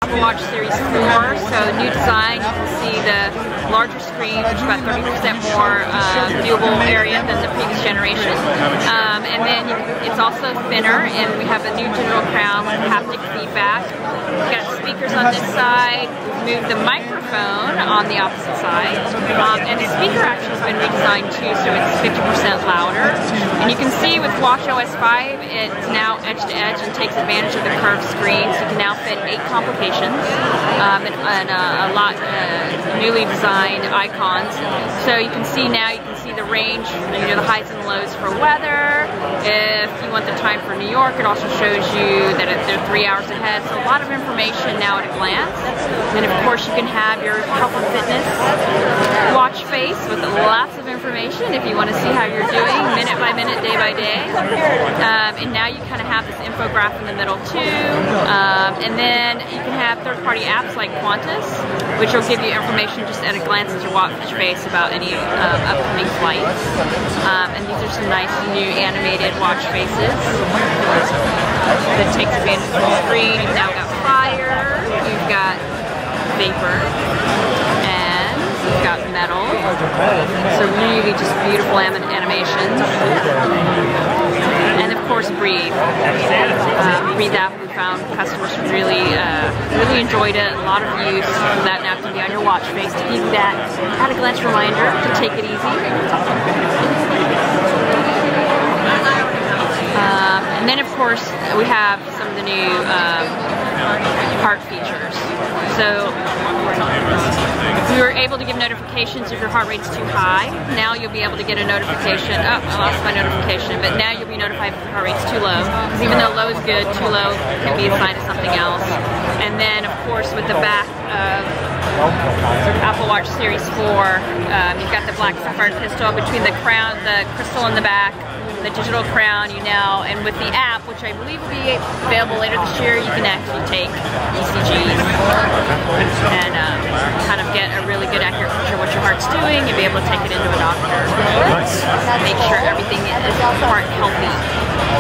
Apple Watch Series 4, so new design. You can see the larger screen, which is about 30% more viewable area than the previous generation. And then it's also thinner, and we have a new digital crown with haptic feedback. We've got speakers on this side. We've moved the microphone on the opposite side. And the speaker actually has been redesigned too, so it's 50% louder. And you can see with watchOS 5, it's now edge to edge and takes advantage of the curved screen, so you can now fit 8 complications and a lot newly designed icons. So you can see now, you can see the range, the highs and lows for weather. If you want the time for New York, it also shows you that they're 3 hours ahead. So a lot of information now at a glance. And of course you can have your health and fitness watch face with lots of information if you want to see how you're doing minute by minute, day by day. And now you kind of have this infograph in the middle too. And then you can have third-party apps like Qantas, which will give you information just at a glance at your watch face about any upcoming flights. And these are some nice new animated watch faces that takes advantage of the screen. You've now got fire, you've got vapor, and you've got metal. So really just beautiful animations. And of course Breathe. Breathe app, we found customers really enjoyed it. A lot of use. That now can be on your watch face to give that at a glance reminder to take it easy. And then of course we have some of the new heart features. So we were able to give notifications if your heart rate's too high. Now you'll be able to get a notification. Oh, I lost my notification, but now you'll be notified if your heart rate's too low. Because even though low is good, too low can be a sign of something else. And then of course with the back of Apple Watch Series 4, you've got the black sapphire crystal between the crown, the crystal in the back, the digital crown. And with the app, which I believe will be available later this year, you can actually take ECGs and kind of get a really good accurate picture of what your heart's doing and be able to take it into a doctor. Nice. Make sure everything is heart healthy.